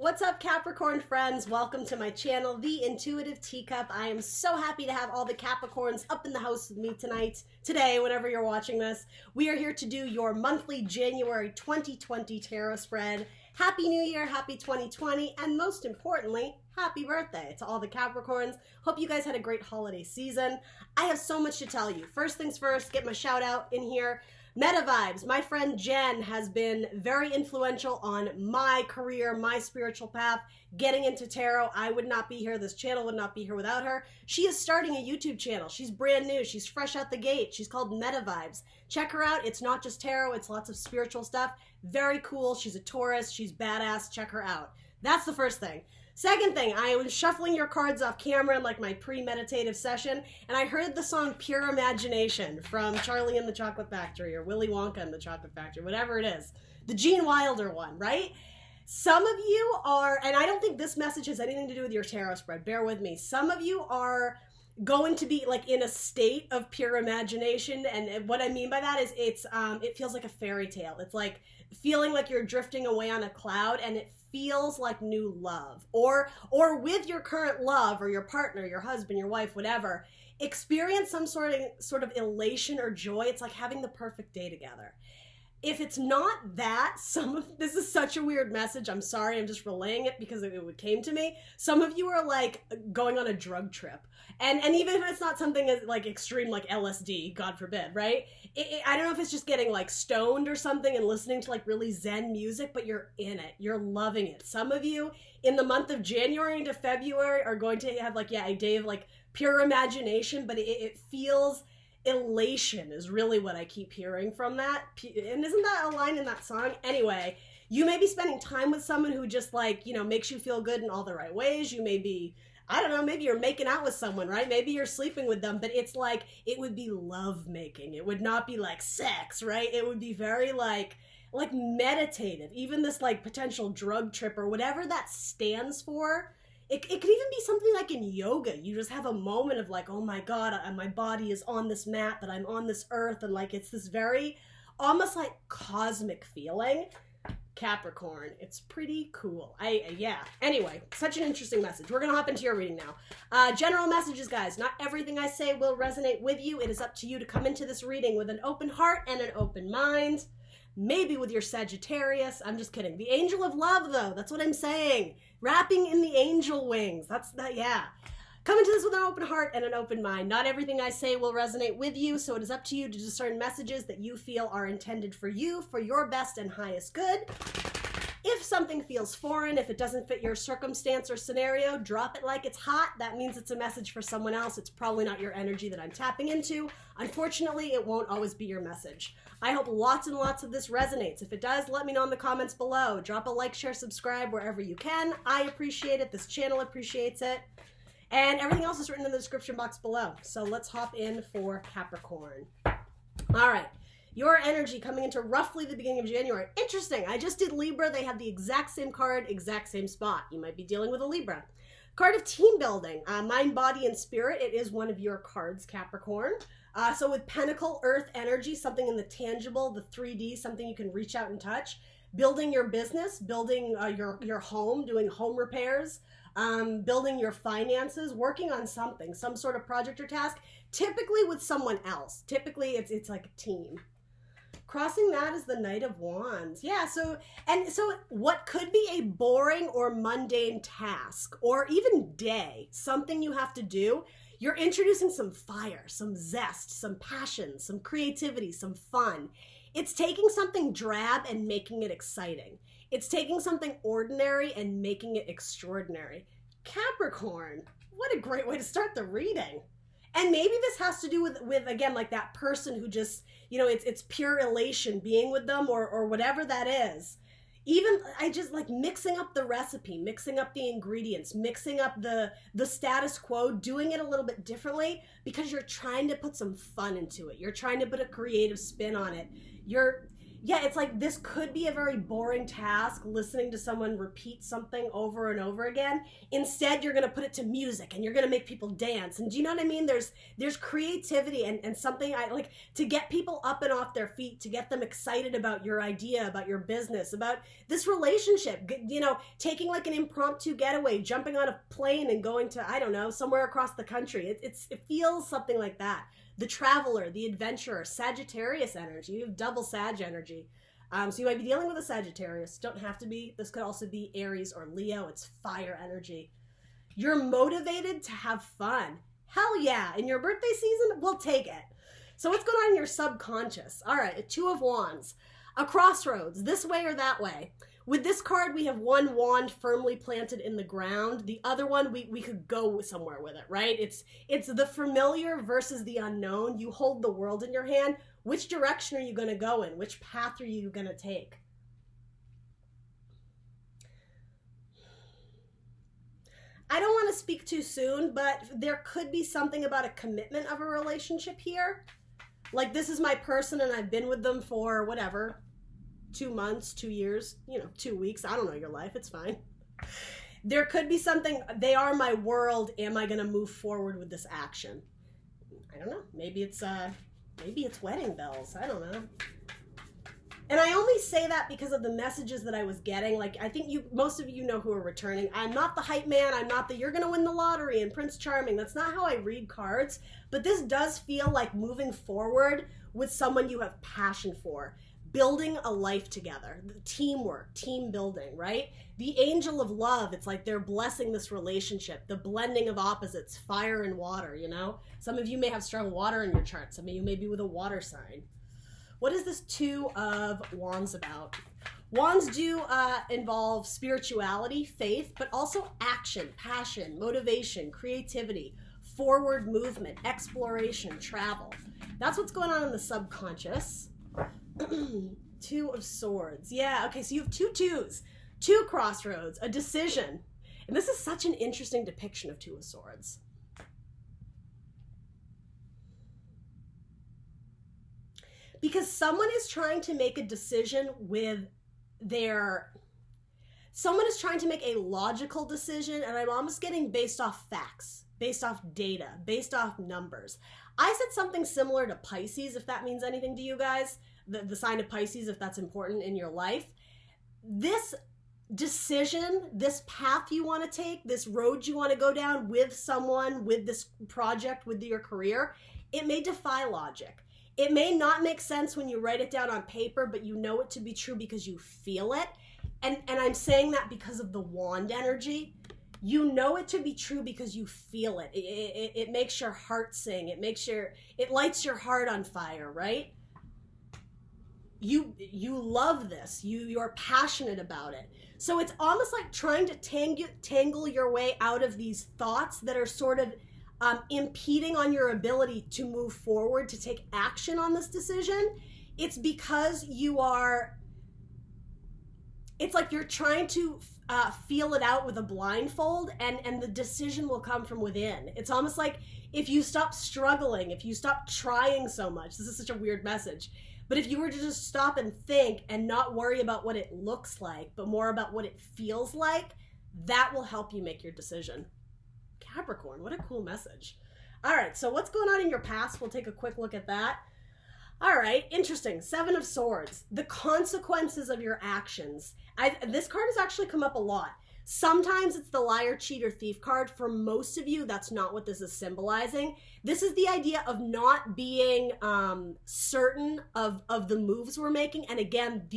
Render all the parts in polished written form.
What's up, Capricorn friends? Welcome to my channel, The Intuitive Teacup. I am so happy to have all the Capricorns up in the house with me today, whenever you're watching this. We are here to do your monthly January 2020 tarot spread. Happy New Year, happy 2020, and most importantly, happy birthday to all the Capricorns. Hope you guys had a great holiday season. I have so much to tell you. First things first, get my shout out in here. Meta Vibes, my friend Jen has been very influential on my career, my spiritual path, getting into tarot. I would not be here. This channel would not be here without her. She is starting a YouTube channel. She's brand new. She's fresh out the gate. She's called Meta Vibes. Check her out. It's not just tarot. It's lots of spiritual stuff. Very cool. She's a Taurus. She's badass. Check her out. That's the first thing. Second thing, I was shuffling your cards off camera in like my pre-meditative session, and I heard the song Pure Imagination from Charlie and the Chocolate Factory, or Willy Wonka and the Chocolate Factory, whatever it is. The Gene Wilder one, right? Some of you are, and I don't think this message has anything to do with your tarot spread, bear with me. Some of you are going to be like in a state of pure imagination, and what I mean by that is it feels like a fairy tale. It's like feeling like you're drifting away on a cloud, and it feels like new love, or with your current love or your partner, your husband, your wife, whatever. Experience some sort of elation or joy. It's like having the perfect day together. If it's not that, this is such a weird message. I'm sorry, I'm just relaying it because it came to me. Some of you are like going on a drug trip. And even if it's not something as like extreme like LSD, God forbid, right? I don't know if it's just getting like stoned or something and listening to like really Zen music, but you're in it. You're loving it. Some of you in the month of January into February are going to have like, yeah, a day of like pure imagination, but it feels elation is really what I keep hearing from that. And isn't that a line in that song? Anyway, you may be spending time with someone who just like, you know, makes you feel good in all the right ways. You may be, I don't know, maybe you're making out with someone, right? Maybe you're sleeping with them, but it's like, it would be love making. It would not be like sex, right? It would be very like meditative. Even this like potential drug trip or whatever that stands for. It could even be something like in yoga. You just have a moment of like, oh my God, my body is on this mat, that I'm on this earth. And like, it's this very almost like cosmic feeling. Capricorn, it's pretty cool. Yeah. Anyway, such an interesting message. We're going to hop into your reading now. General messages, guys. Not everything I say will resonate with you. It is up to you to come into this reading with an open heart and an open mind. Maybe with your Sagittarius. I'm just kidding. The angel of love, though. That's what I'm saying. Wrapping in the angel wings. Yeah. Come into this with an open heart and an open mind. Not everything I say will resonate with you, so it is up to you to discern messages that you feel are intended for you, for your best and highest good. If something feels foreign, if it doesn't fit your circumstance or scenario, drop it like it's hot. That means it's a message for someone else. It's probably not your energy that I'm tapping into. Unfortunately, it won't always be your message. I hope lots and lots of this resonates. If it does, let me know in the comments below. Drop a like, share, subscribe wherever you can. I appreciate it. This channel appreciates it. And everything else is written in the description box below. So let's hop in for Capricorn. All right. Your energy coming into roughly the beginning of January. Interesting. I just did Libra. They have the exact same card, exact same spot. You might be dealing with a Libra. Card of team building. Mind, body, and spirit. It is one of your cards, Capricorn. So with Pentacle, Earth energy, something in the tangible, the 3D, something you can reach out and touch. Building your business, building your home, doing home repairs, building your finances, working on something, some sort of project or task, typically with someone else. Typically, it's like a team. Crossing that is the Knight of Wands. Yeah, so what could be a boring or mundane task or even day, something you have to do, you're introducing some fire, some zest, some passion, some creativity, some fun. It's taking something drab and making it exciting. It's taking something ordinary and making it extraordinary. Capricorn, what a great way to start the reading. And maybe this has to do with again, like that person who just, you know, it's pure elation being with them or whatever that is. Even, I just like mixing up the recipe, mixing up the ingredients, mixing up the status quo, doing it a little bit differently because you're trying to put some fun into it. You're trying to put a creative spin on it. Yeah, it's like this could be a very boring task, listening to someone repeat something over and over again. Instead, you're going to put it to music and you're going to make people dance. And do you know what I mean? There's creativity and something I like to get people up and off their feet, to get them excited about your idea, about your business, about this relationship. You know, taking like an impromptu getaway, jumping on a plane and going to, I don't know, somewhere across the country. It feels something like that. The traveler, the adventurer, Sagittarius energy. You have double Sag energy. So you might be dealing with a Sagittarius. Don't have to be. This could also be Aries or Leo. It's fire energy. You're motivated to have fun. Hell yeah. In your birthday season, we'll take it. So what's going on in your subconscious? All right, a Two of Wands. A crossroads, this way or that way. With this card, we have one wand firmly planted in the ground. The other one, we could go somewhere with it, right? It's the familiar versus the unknown. You hold the world in your hand. Which direction are you going to go in? Which path are you going to take? I don't want to speak too soon, but there could be something about a commitment of a relationship here. Like, this is my person and I've been with them for whatever, 2 months, 2 years, 2 weeks. I don't know your life. It's fine. There could be something, they are my world. Am I going to move forward with this action? I don't know. Maybe it's wedding bells. I don't know. And I only say that because of the messages that I was getting. Like, I think most of you know who are returning. I'm not the hype man. I'm not the you're going to win the lottery and Prince Charming. That's not how I read cards. But this does feel like moving forward with someone you have passion for. Building a life together, teamwork, team building, right? The angel of love, it's like they're blessing this relationship, the blending of opposites, fire and water, Some of you may have strong water in your chart. Some of you may be with a water sign. What is this Two of Wands about? Wands do involve spirituality, faith, but also action, passion, motivation, creativity, forward movement, exploration, travel. That's what's going on in the subconscious. Two of Swords. Yeah, okay, so you have two twos, two crossroads, a decision. And this is such an interesting depiction of Two of Swords. Because someone is trying to make a decision someone is trying to make a logical decision, and I'm almost getting based off facts, based off data, based off numbers. I said something similar to Pisces, if that means anything to you guys. The sign of Pisces, if that's important in your life. This decision, this path you want to take, this road you want to go down with someone, with this project, with your career, it may defy logic. It may not make sense when you write it down on paper, but you know it to be true because you feel it. And I'm saying that because of the wand energy. You know it to be true because you feel it. It makes your heart sing. It lights your heart on fire, right? You love this. You're passionate about it. So it's almost like trying to tangle your way out of these thoughts that are sort of impeding on your ability to move forward, to take action on this decision. It's because it's like you're trying to feel it out with a blindfold, and the decision will come from within. It's almost like if you stop struggling, if you stop trying so much, this is such a weird message, but if you were to just stop and think and not worry about what it looks like, but more about what it feels like, that will help you make your decision. Capricorn, what a cool message. All right, so what's going on in your past? We'll take a quick look at that. All right, interesting. Seven of Swords, the consequences of your actions. This card has actually come up a lot. Sometimes it's the liar, cheat, or thief card. For most of you, that's not what this is symbolizing. This is the idea of not being certain of the moves we're making. And again,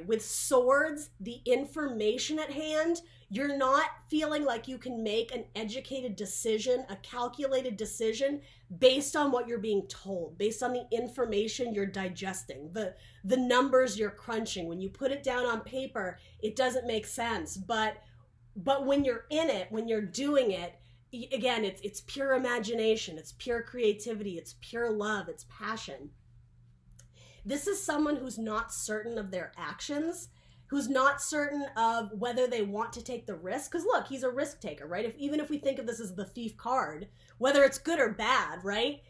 with swords, the information at hand, you're not feeling like you can make an educated decision, a calculated decision based on what you're being told, based on the information you're digesting, the numbers you're crunching. When you put it down on paper, it doesn't make sense. But when you're in it, when you're doing it, again, it's pure imagination, it's pure creativity, it's pure love, it's passion. This is someone who's not certain of their actions, who's not certain of whether they want to take the risk. Because look, he's a risk taker, right? Even if we think of this as the thief card, whether it's good or bad, right?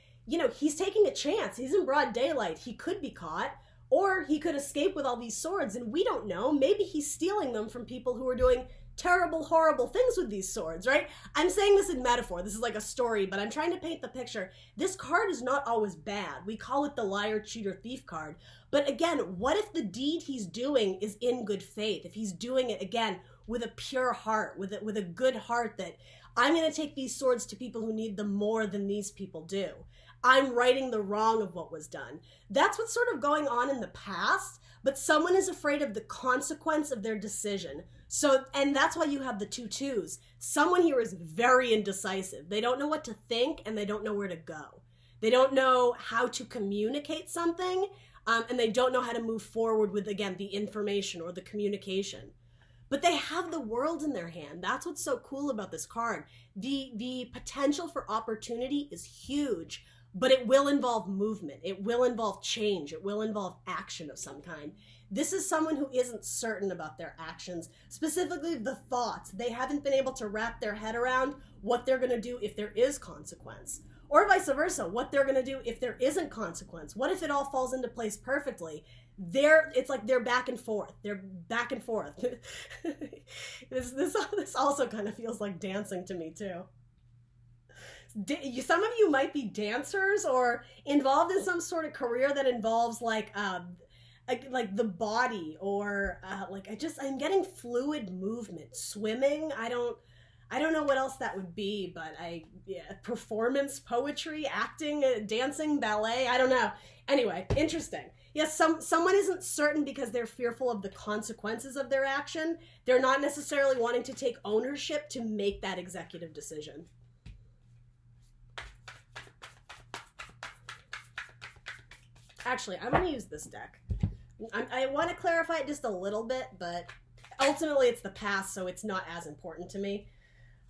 He's taking a chance. He's in broad daylight. He could be caught. Or he could escape with all these swords, and we don't know. Maybe he's stealing them from people who are doing terrible, horrible things with these swords, right? I'm saying this in metaphor. This is like a story, but I'm trying to paint the picture. This card is not always bad. We call it the liar, cheater, thief card. But again, what if the deed he's doing is in good faith? If he's doing it, again, with a pure heart, with a good heart, that I'm going to take these swords to people who need them more than these people do. I'm righting the wrong of what was done. That's what's sort of going on in the past, but someone is afraid of the consequence of their decision. So, and that's why you have the 2 twos. Someone here is very indecisive. They don't know what to think, and they don't know where to go. They don't know how to communicate something, and they don't know how to move forward with, again, the information or the communication. But they have the world in their hand. That's what's so cool about this card. The potential for opportunity is huge, but it will involve movement. It will involve change. It will involve action of some kind. This is someone who isn't certain about their actions, specifically the thoughts. They haven't been able to wrap their head around what they're going to do if there is consequence. Or vice versa, what they're going to do if there isn't consequence. What if it all falls into place perfectly? It's like they're back and forth. They're back and forth. This also kind of feels like dancing to me too. Some of you might be dancers or involved in some sort of career that involves like the body, or I'm getting fluid movement, swimming. I don't know what else that would be, but performance, poetry, acting, dancing, ballet. I don't know. Anyway, interesting. Yes, someone isn't certain because they're fearful of the consequences of their action. They're not necessarily wanting to take ownership to make that executive decision. Actually, I'm going to use this deck. I want to clarify it just a little bit, but ultimately it's the past, so it's not as important to me.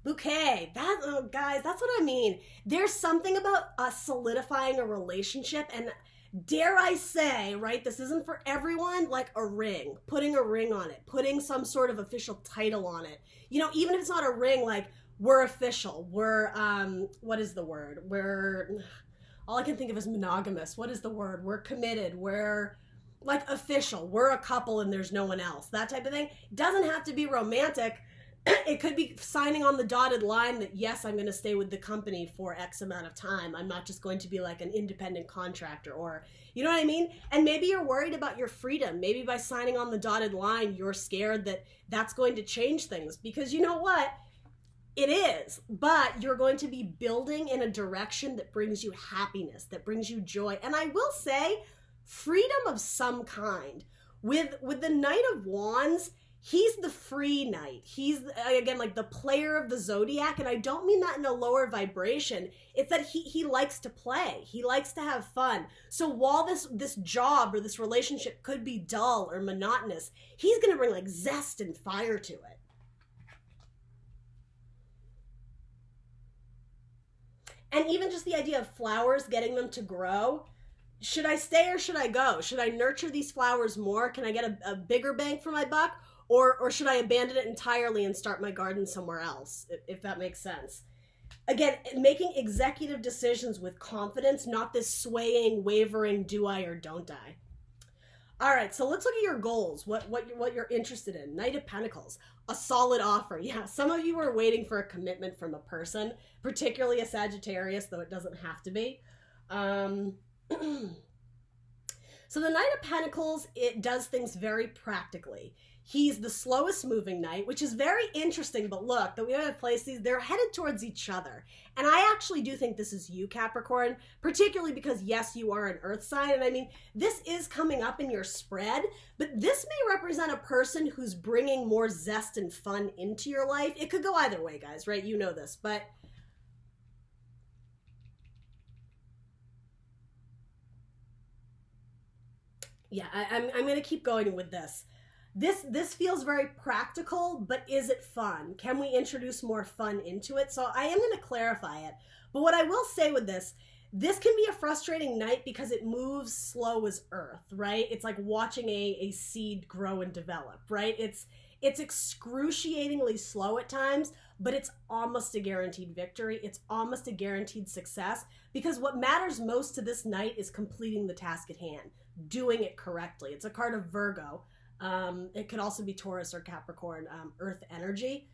Bouquet. Guys, that's what I mean. There's something about us solidifying a relationship, and dare I say, right, this isn't for everyone, like a ring. Putting a ring on it. Putting some sort of official title on it. You know, even if it's not a ring, like, we're official. We're, what is the word? All I can think of is monogamous. What is the word? We're committed. We're like official. We're a couple and there's no one else. That type of thing. Doesn't have to be romantic. It could be signing on the dotted line that, yes, I'm going to stay with the company for X amount of time. I'm not just going to be like an independent contractor, or, you know what I mean? And maybe you're worried about your freedom. Maybe by signing on the dotted line, you're scared that that's going to change things, because you know what? It is, but you're going to be building in a direction that brings you happiness, that brings you joy. And I will say, freedom of some kind. With the Knight of Wands, he's the free knight. He's, again, like the player of the zodiac, and I don't mean that in a lower vibration. It's that he likes to play. He likes to have fun. So while this job or this relationship could be dull or monotonous, he's going to bring like zest and fire to it. And even just the idea of flowers, getting them to grow. Should I stay or should I go? Should I nurture these flowers more? Can I get a bigger bang for my buck? Or should I abandon it entirely and start my garden somewhere else, if that makes sense? Again, making executive decisions with confidence, not this swaying, wavering, do I or don't I? All right, so let's look at your goals, what you're interested in. Knight of Pentacles, a solid offer. Yeah, some of you are waiting for a commitment from a person, particularly a Sagittarius, though it doesn't have to be. So the Knight of Pentacles, it does things very practically. He's the slowest moving knight, which is very interesting, but look, the way I place these, they're headed towards each other. And I actually do think this is you, Capricorn, particularly because, yes, you are an earth sign. And I mean, this is coming up in your spread, but this may represent a person who's bringing more zest and fun into your life. It could go either way, guys, right? You know this, but yeah, I'm going to keep going with this. This feels very practical, but is it fun? Can we introduce more fun into it? So I am going to clarify it. But what I will say with this can be a frustrating night because it moves slow as earth, right? It's like watching a seed grow and develop, right? It's excruciatingly slow at times, but it's almost a guaranteed victory. It's almost a guaranteed success, because what matters most to this night is completing the task at hand, doing it correctly. It's a card of Virgo. It could also be Taurus or Capricorn, earth energy.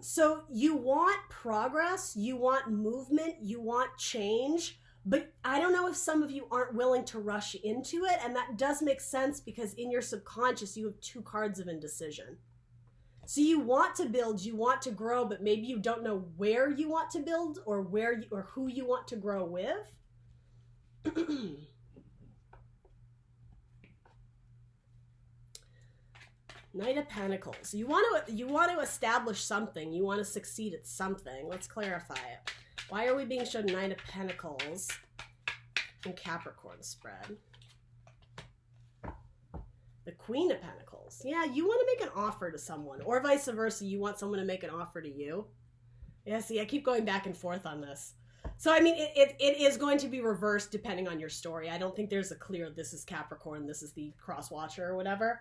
So you want progress, you want movement, you want change, but I don't know if some of you aren't willing to rush into it, and that does make sense because in your subconscious you have 2 cards of indecision. So you want to build, you want to grow, but maybe you don't know where you want to build or who you want to grow with. Knight of Pentacles. You want to establish something. You want to succeed at something. Let's clarify it. Why are we being shown Knight of Pentacles in Capricorn spread? The Queen of Pentacles. Yeah, you want to make an offer to someone, or vice versa. You want someone to make an offer to you. Yeah, see, I keep going back and forth on this. So, I mean, it is going to be reversed depending on your story. I don't think there's a clear, this is Capricorn, this is the cross watcher or whatever.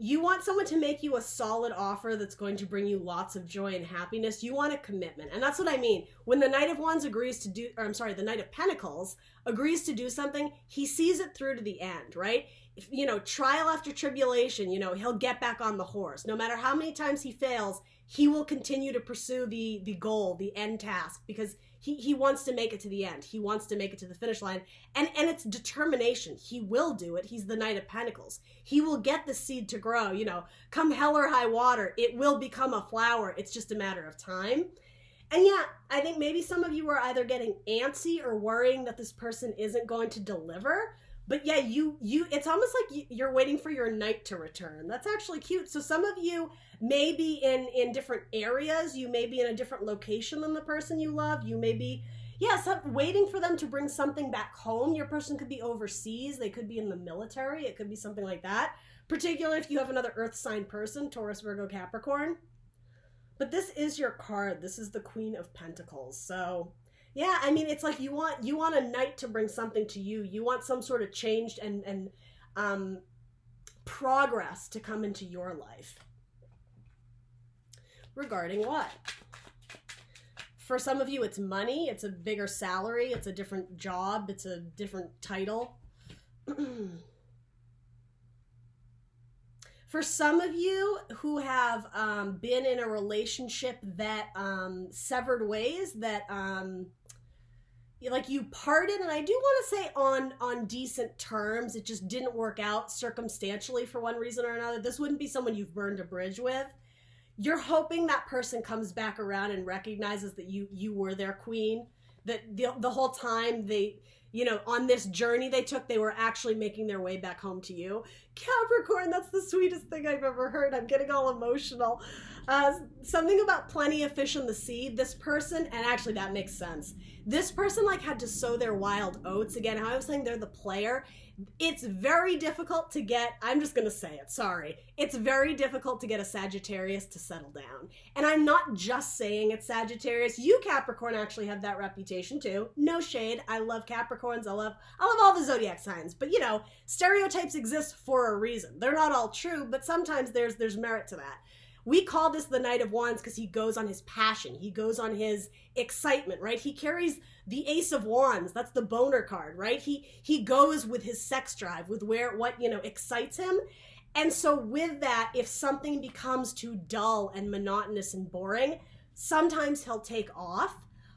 You want someone to make you a solid offer that's going to bring you lots of joy and happiness. You want a commitment. And that's what I mean. When the Knight of Wands agrees to do, or I'm sorry, the Knight of Pentacles agrees to do something, he sees it through to the end, right? If, you know, trial after tribulation, you know, he'll get back on the horse. No matter how many times he fails, he will continue to pursue the goal, the end task, because he wants to make it to the end. He wants to make it to the finish line. And it's determination. He will do it. He's the Knight of Pentacles. He will get the seed to grow. You know, come hell or high water, it will become a flower. It's just a matter of time. And yeah, I think maybe some of you are either getting antsy or worrying that this person isn't going to deliver. But yeah, it's almost like you're waiting for your knight to return. That's actually cute. So some of you may be in different areas. You may be in a different location than the person you love. You may be, waiting for them to bring something back home. Your person could be overseas. They could be in the military. It could be something like that. Particularly if you have another earth sign person, Taurus, Virgo, Capricorn. But this is your card. This is the Queen of Pentacles. So yeah, I mean, it's like you want a knight to bring something to you. You want some sort of change and progress to come into your life. Regarding what? For some of you, it's money. It's a bigger salary. It's a different job. It's a different title. For some of you who have been in a relationship that severed ways, that like you parted, and I do want to say on decent terms, it just didn't work out circumstantially for one reason or another. This wouldn't be someone you've burned a bridge with. You're hoping that person comes back around and recognizes that you were their queen, that the whole time they, you know, on this journey they took, they were actually making their way back home to you. Capricorn, that's the sweetest thing I've ever heard. I'm getting all emotional. Something about plenty of fish in the sea. This person, and actually that makes sense. This person like had to sow their wild oats. Again, how I was saying they're the player. It's very difficult to get, I'm just going to say it, sorry. It's very difficult to get a Sagittarius to settle down. And I'm not just saying it's Sagittarius. You Capricorn actually have that reputation too. No shade. I love Capricorns. I love all the zodiac signs. But you know, stereotypes exist for a reason. They're not all true, but sometimes there's merit to that. We call this the Knight of Wands because he goes on his passion. He goes on his excitement, right? He carries the Ace of Wands. That's the boner card, right? He goes with his sex drive, with what, you know, excites him. And so with that, if something becomes too dull and monotonous and boring, sometimes he'll take off.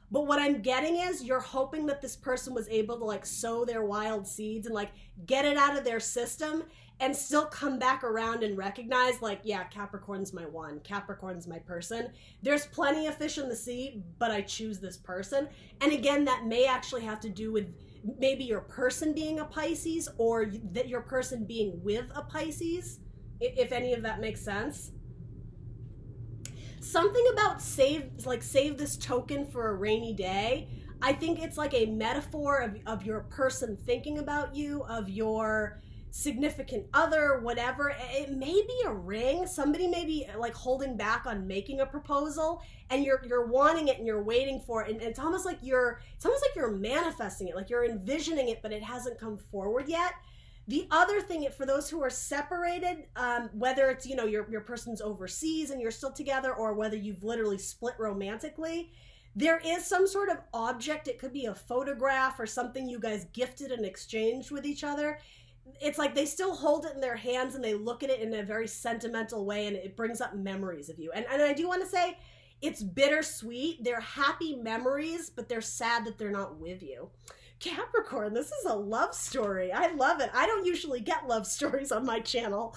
But what I'm getting is you're hoping that this person was able to like sow their wild seeds and like get it out of their system and still come back around and recognize like, yeah, Capricorn's my one. Capricorn's my person. There's plenty of fish in the sea, but I choose this person. And again, that may actually have to do with maybe your person being a Pisces or that your person being with a Pisces, if any of that makes sense. Something about save this token for a rainy day. I think it's like a metaphor of your person thinking about you, of your significant other, whatever. It may be a ring. Somebody may be like holding back on making a proposal and you're wanting it and you're waiting for it. And it's almost like you're manifesting it, like you're envisioning it, but it hasn't come forward yet. The other thing, for those who are separated, whether it's, you know, your person's overseas and you're still together, or whether you've literally split romantically, There is some sort of object. It could be a photograph or something you guys gifted and exchanged with each other. It's like they still hold it in their hands and they look at it in a very sentimental way, and it brings up memories of you. And I do want to say it's bittersweet. They're happy memories, but they're sad that they're not with you. Capricorn, this is a love story. I love it. I don't usually get love stories on my channel.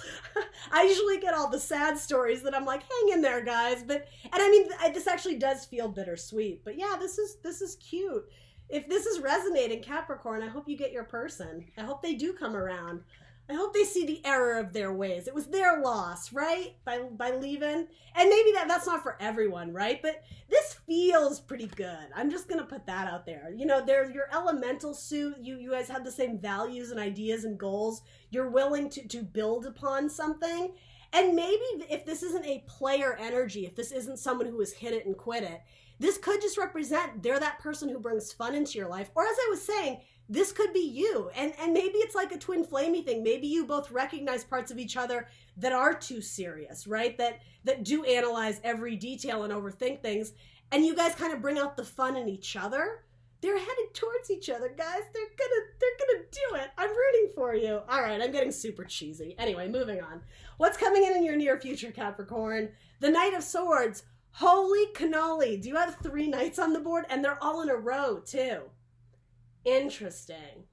I usually get all the sad stories that I'm like, hang in there, guys. And I mean, this actually does feel bittersweet. But yeah, this is cute. If this is resonating, Capricorn, I hope you get your person. I hope they do come around. I hope they see the error of their ways. It was their loss, right? By leaving. And maybe that's not for everyone, right? But this feels pretty good. I'm just going to put that out there. You know, there's your elemental suit. You guys have the same values and ideas and goals. You're willing to build upon something. And maybe if this isn't a player energy, if this isn't someone who has hit it and quit it, this could just represent they're that person who brings fun into your life. Or as I was saying, this could be you. And maybe it's like a twin flamey thing. Maybe you both recognize parts of each other that are too serious, right? That do analyze every detail and overthink things. And you guys kind of bring out the fun in each other. They're headed towards each other, guys. They're gonna do it. I'm rooting for you. All right, I'm getting super cheesy. Anyway, moving on. What's coming in your near future, Capricorn? The Knight of Swords. Holy cannoli. Do you have 3 knights on the board? And they're all in a row, too. Interesting.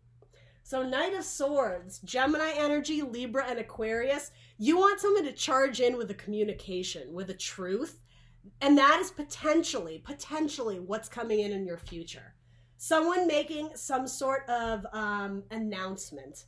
So Knight of Swords, Gemini energy, Libra, and Aquarius. You want someone to charge in with a communication, with a truth. And that is potentially what's coming in your future. Someone making some sort of announcement.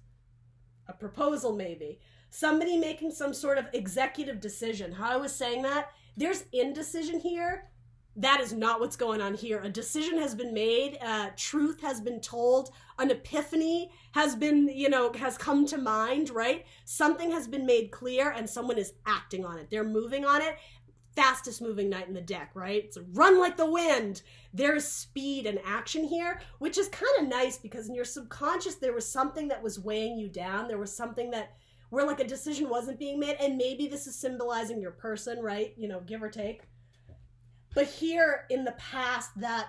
A proposal, maybe. Somebody making some sort of executive decision. How I was saying that, there's indecision here. That is not what's going on here. A decision has been made. Truth has been told. An epiphany has been, has come to mind, right? Something has been made clear and someone is acting on it. They're moving on it. Fastest moving knight in the deck, right? It's a run like the wind. There's speed and action here, which is kind of nice because in your subconscious, there was something that was weighing you down. There was something where like a decision wasn't being made. And maybe this is symbolizing your person, right? Give or take. But here in the past, that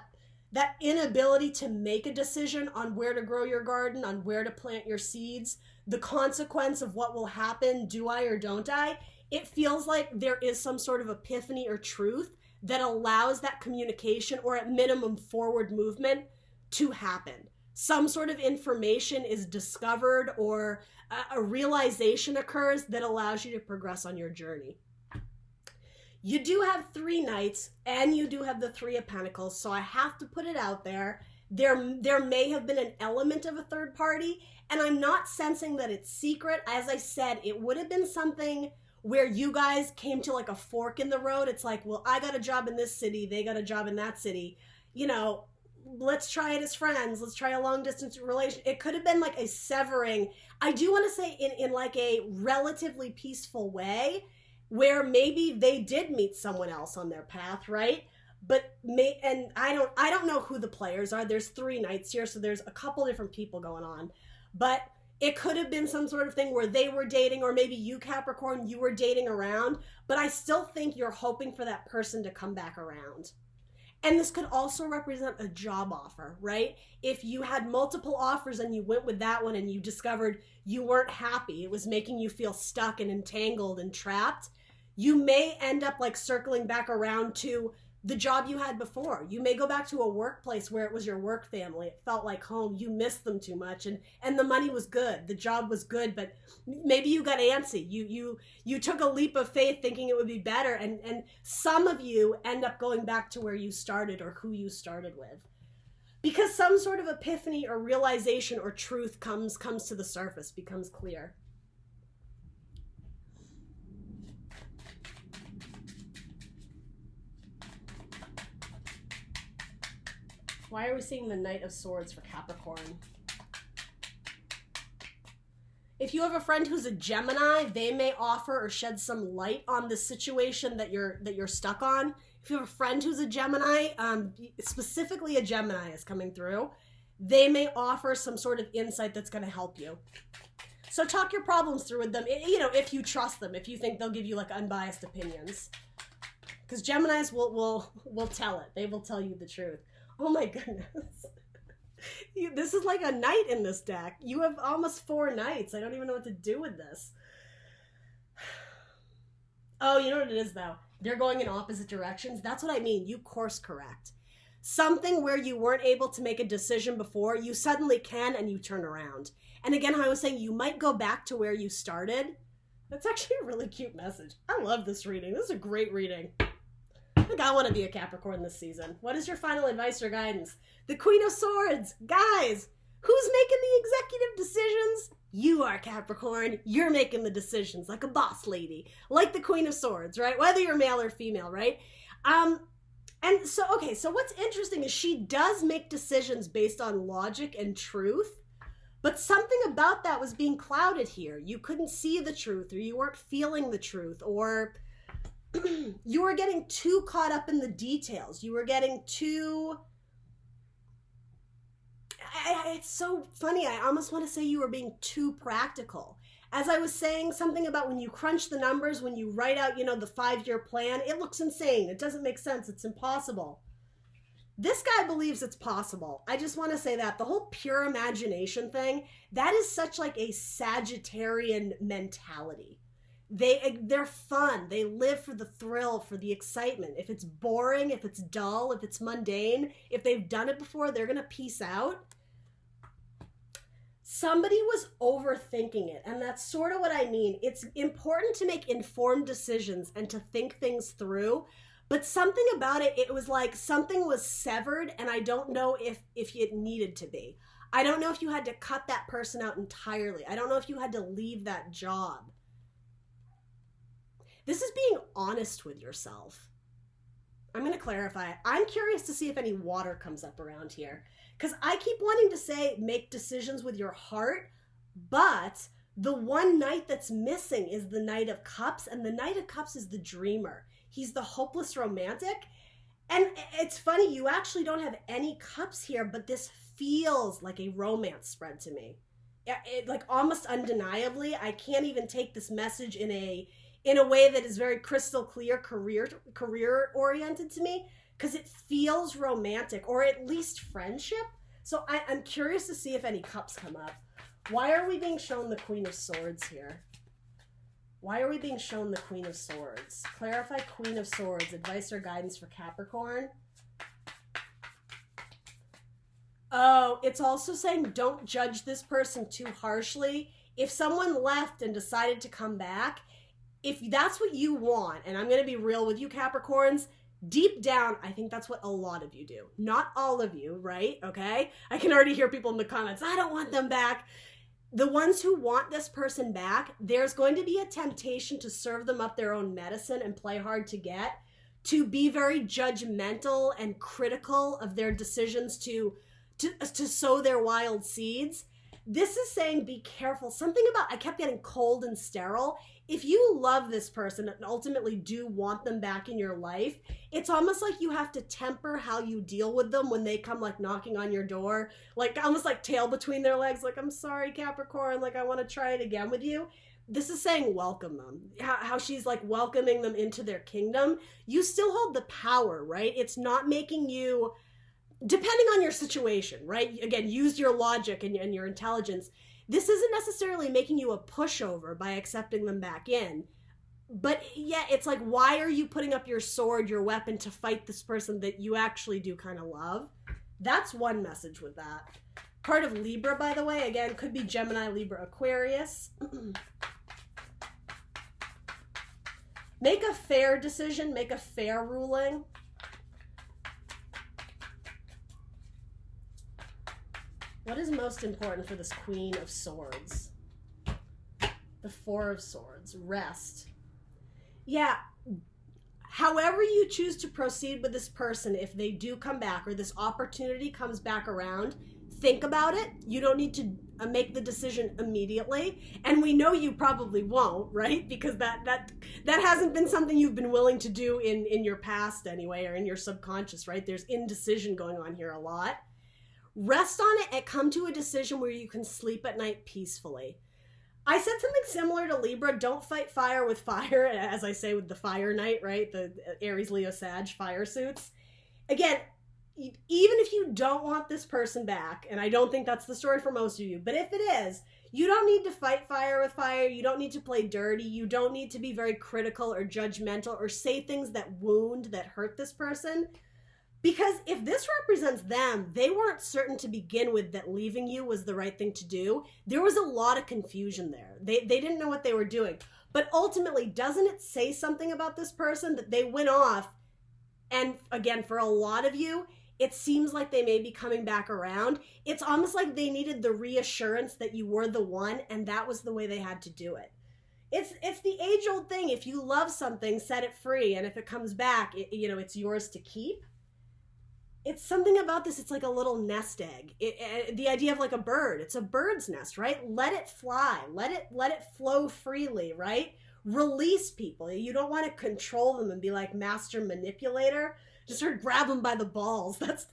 inability to make a decision on where to grow your garden, on where to plant your seeds, the consequence of what will happen, do I or don't I, it feels like there is some sort of epiphany or truth that allows that communication or at minimum forward movement to happen. Some sort of information is discovered or a realization occurs that allows you to progress on your journey. You do have 3 knights and you do have the 3 of Pentacles, so I have to put it out there. There may have been an element of a third party, and I'm not sensing that it's secret. As I said, it would have been something where you guys came to like a fork in the road. It's like, well, I got a job in this city, they got a job in that city. Let's try it as friends. Let's try a long distance relation. It could have been like a severing. I do want to say in like a relatively peaceful way, where maybe they did meet someone else on their path, right? And I don't know who the players are. There's 3 knights here, so there's a couple different people going on. But it could have been some sort of thing where they were dating, or maybe you, Capricorn, you were dating around. But I still think you're hoping for that person to come back around. And this could also represent a job offer, right? If you had multiple offers and you went with that one and you discovered you weren't happy, it was making you feel stuck and entangled and trapped, you may end up like circling back around to the job you had before. You may go back to a workplace where it was your work family. It felt like home. You missed them too much, and the money was good. The job was good, but maybe you got antsy. You took a leap of faith thinking it would be better, and some of you end up going back to where you started or who you started with. Because some sort of epiphany or realization or truth comes to the surface, becomes clear. Why are we seeing the Knight of Swords for Capricorn? If you have a friend who's a Gemini, they may offer or shed some light on the situation that you're stuck on. If you have a friend who's a Gemini, specifically a Gemini is coming through, they may offer some sort of insight that's going to help you. So talk your problems through with them, if you trust them, if you think they'll give you like unbiased opinions. Because Geminis will tell it. They will tell you the truth. Oh my goodness. This is like a knight in this deck. You have almost 4 knights. I don't even know what to do with this. Oh, you know what it is though? They're going in opposite directions. That's what I mean. You course correct. Something where you weren't able to make a decision before, you suddenly can and you turn around. And again, I was saying you might go back to where you started. That's actually a really cute message. I love this reading. This is a great reading. I think I want to be a Capricorn this season. What is your final advice or guidance? The Queen of Swords. Guys, who's making the executive decisions? You are, Capricorn. You're making the decisions like a boss lady. Like the Queen of Swords, right? Whether you're male or female, right? And so, okay, so what's interesting is she does make decisions based on logic and truth, but something about that was being clouded here. You couldn't see the truth, or you weren't feeling the truth, or you were getting too caught up in the details. You were getting too... it's so funny. I almost want to say you were being too practical. As I was saying, something about when you crunch the numbers, when you write out, the 5-year plan, it looks insane. It doesn't make sense. It's impossible. This guy believes it's possible. I just want to say that. The whole pure imagination thing, that is such like a Sagittarian mentality. They're fun. They live for the thrill, for the excitement. If it's boring, if it's dull, if it's mundane, if they've done it before, they're going to peace out. Somebody was overthinking it, and that's sort of what I mean. It's important to make informed decisions and to think things through, but something about it, it was like something was severed, and I don't know if it needed to be. I don't know if you had to cut that person out entirely. I don't know if you had to leave that job. This is being honest with yourself. I'm going to clarify. I'm curious to see if any water comes up around here. Because I keep wanting to say make decisions with your heart, but the one knight that's missing is the Knight of Cups, and the Knight of Cups is the dreamer. He's the hopeless romantic. And it's funny, you actually don't have any cups here, but this feels like a romance spread to me. It like almost undeniably, I can't even take this message in a way that is very crystal clear, career oriented to me, because it feels romantic, or at least friendship. So I'm curious to see if any cups come up. Why are we being shown the Queen of Swords here? Why are we being shown the Queen of Swords? Clarify Queen of Swords, advice or guidance for Capricorn. Oh, it's also saying don't judge this person too harshly. If someone left and decided to come back, if that's what you want, and I'm going to be real with you Capricorns, deep down, I think that's what a lot of you do. Not all of you, right? Okay? I can already hear people in the comments, I don't want them back. The ones who want this person back, there's going to be a temptation to serve them up their own medicine and play hard to get, to be very judgmental and critical of their decisions to sow their wild seeds. This is saying be careful. Something about, I kept getting cold and sterile. If you love this person and ultimately do want them back in your life, it's almost like you have to temper how you deal with them when they come like knocking on your door, like almost like tail between their legs, like, I'm sorry, Capricorn, like I want to try it again with you. This is saying welcome them. How she's like welcoming them into their kingdom. You still hold the power, right? It's not making you, depending on your situation, right? Again, use your logic and your intelligence. This isn't necessarily making you a pushover by accepting them back in. But yeah, it's like, why are you putting up your sword, your weapon, to fight this person that you actually do kind of love? That's one message with that. Part of Libra, by the way, again, could be Gemini, Libra, Aquarius. Make a fair decision, make a fair ruling. What is most important for this Queen of Swords? The Four of Swords. Rest. Yeah. However you choose to proceed with this person, if they do come back or this opportunity comes back around, think about it. You don't need to make the decision immediately. And we know you probably won't, right? Because that hasn't been something you've been willing to do in your past anyway, or in your subconscious, right? There's indecision going on here a lot. Rest on it and come to a decision where you can sleep at night peacefully. I said something similar to Libra. Don't fight fire with fire, as I say with the fire night, right? The Aries, Leo, Sag fire suits. Again, even if you don't want this person back, and I don't think that's the story for most of you, but if it is, you don't need to fight fire with fire. You don't need to play dirty. You don't need to be very critical or judgmental or say things that wound, that hurt this person. Because if this represents them, they weren't certain to begin with that leaving you was the right thing to do. There was a lot of confusion there. They didn't know what they were doing. But ultimately, doesn't it say something about this person that they went off? And again, for a lot of you, it seems like they may be coming back around. It's almost like they needed the reassurance that you were the one, and that was the way they had to do it. It's the age-old thing. If you love something, set it free. And if it comes back, it's yours to keep. It's something about this. It's like a little nest egg. The idea of like a bird. It's a bird's nest, right? Let it fly. Let it flow freely, right? Release people. You don't want to control them and be like master manipulator. Just sort of grab them by the balls. That's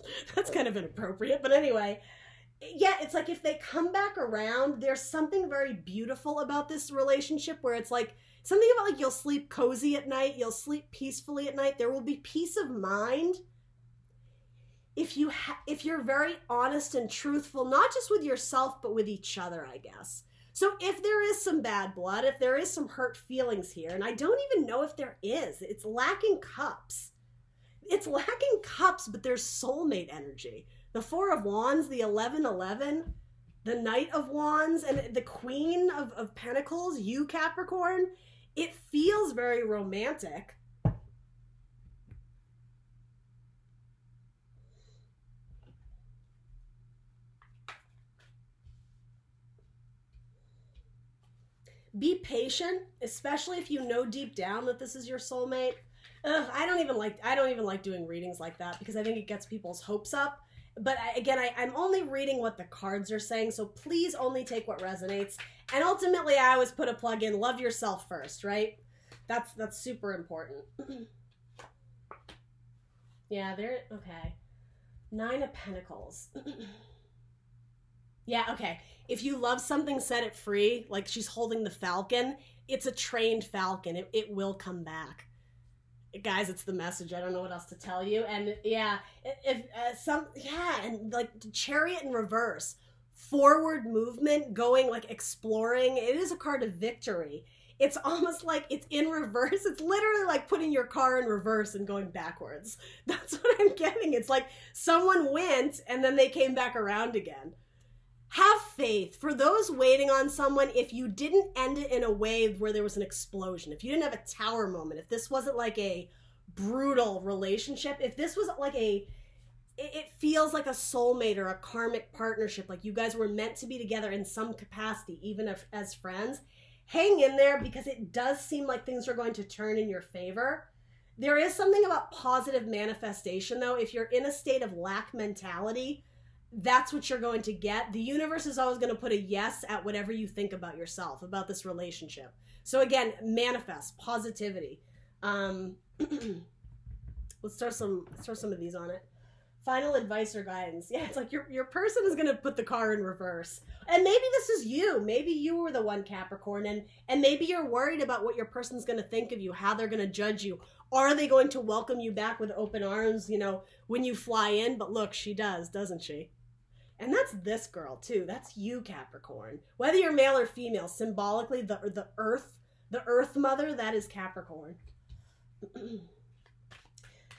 kind of inappropriate. But anyway, yeah, it's like if they come back around, there's something very beautiful about this relationship where it's like something about like you'll sleep cozy at night. You'll sleep peacefully at night. There will be peace of mind. If you're very honest and truthful, not just with yourself, but with each other, I guess. So if there is some bad blood, if there is some hurt feelings here, and I don't even know if there is, it's lacking cups. It's lacking cups, but there's soulmate energy. The Four of Wands, the 11-11, the Knight of Wands, and the Queen of Pentacles, you Capricorn, it feels very romantic. Be patient, especially if you know deep down that this is your soulmate. I don't even like doing readings like that because I think it gets people's hopes up. But I'm only reading what the cards are saying, so please only take what resonates. And ultimately, I always put a plug in, love yourself first, right? That's super important. Yeah, okay. 9 of Pentacles. Yeah, okay. If you love something, set it free. Like she's holding the falcon. It's a trained falcon. It will come back. Guys, it's the message. I don't know what else to tell you. And yeah, and like Chariot in reverse. Forward movement, going like exploring. It is a card of victory. It's almost like it's in reverse. It's literally like putting your car in reverse and going backwards. That's what I'm getting. It's like someone went and then they came back around again. Have faith. For those waiting on someone, if you didn't end it in a way where there was an explosion, if you didn't have a tower moment, if this wasn't like a brutal relationship, if this was like it feels like a soulmate or a karmic partnership, like you guys were meant to be together in some capacity, even as friends, hang in there because it does seem like things are going to turn in your favor. There is something about positive manifestation, though. If you're in a state of lack mentality, that's what you're going to get. The universe is always going to put a yes at whatever you think about yourself, about this relationship. So again, manifest positivity. Let's throw some of these on it. Final advice or guidance. Yeah, it's like your person is going to put the car in reverse. And maybe this is you. Maybe you were the one, Capricorn, and maybe you're worried about what your person's going to think of you, how they're going to judge you. Are they going to welcome you back with open arms, when you fly in? But look, she does, doesn't she? And that's this girl too. That's you, Capricorn. Whether you're male or female, symbolically, the earth mother, that is Capricorn.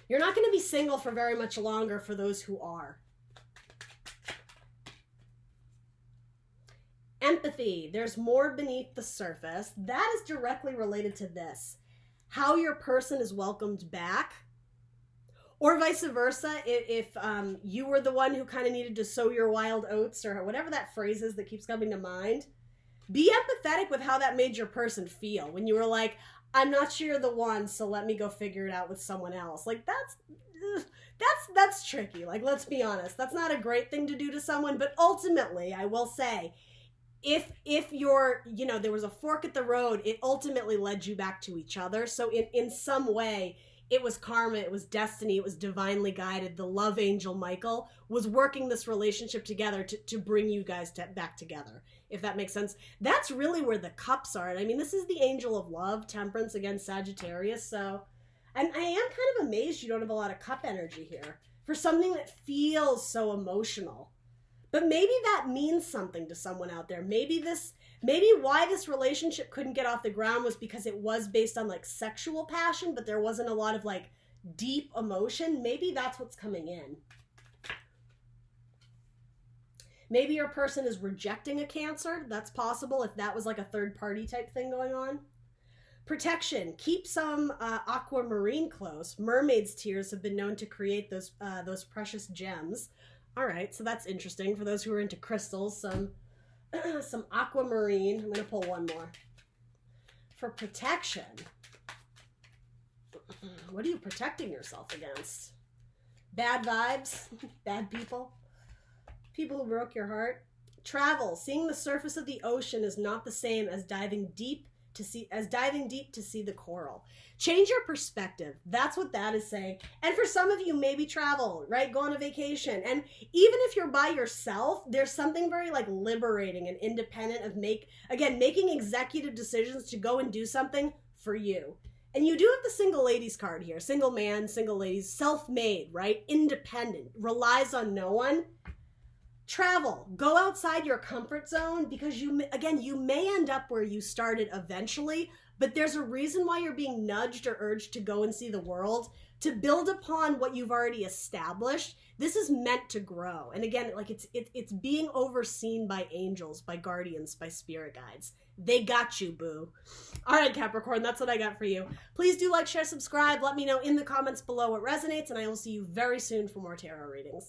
You're not going to be single for very much longer for those who are. Empathy. There's more beneath the surface. That is directly related to this. How your person is welcomed back. Or vice versa, if you were the one who kind of needed to sow your wild oats or whatever that phrase is that keeps coming to mind, be empathetic with how that made your person feel when you were like, I'm not sure you're the one, so let me go figure it out with someone else. Like that's tricky. Like, let's be honest. That's not a great thing to do to someone, but ultimately, I will say, if you're, there was a fork at the road, it ultimately led you back to each other. So in some way, it was karma, it was destiny, it was divinely guided. The love angel, Michael, was working this relationship together to bring you guys back together, if that makes sense. That's really where the cups are. And I mean, this is the angel of love, temperance against Sagittarius. So, and I am kind of amazed you don't have a lot of cup energy here for something that feels so emotional. But maybe that means something to someone out there. Maybe why this relationship couldn't get off the ground was because it was based on like sexual passion, but there wasn't a lot of like deep emotion. Maybe that's what's coming in. Maybe your person is rejecting a Cancer. That's possible if that was like a third party type thing going on. Protection. Keep some aquamarine close. Mermaid's tears have been known to create those precious gems. All right, so that's interesting for those who are into crystals. Some aquamarine. I'm going to pull one more. For protection, what are you protecting yourself against? Bad vibes? Bad people? People who broke your heart? Travel. Seeing the surface of the ocean is not the same as diving deep to see the coral. Change your perspective. That's what that is saying. And for some of you, maybe travel, right? Go on a vacation. And even if you're by yourself, there's something very like liberating and independent of making executive decisions to go and do something for you. And you do have the single ladies card here. Single man, single ladies, self-made, right? Independent, relies on no one. Travel. Go outside your comfort zone because you may end up where you started eventually, but there's a reason why you're being nudged or urged to go and see the world, to build upon what you've already established. This is meant to grow. And again, like it's being overseen by angels, by guardians, by spirit guides. They got you, boo. All right, Capricorn, that's what I got for you. Please do like, share, subscribe. Let me know in the comments below what resonates, and I will see you very soon for more tarot readings.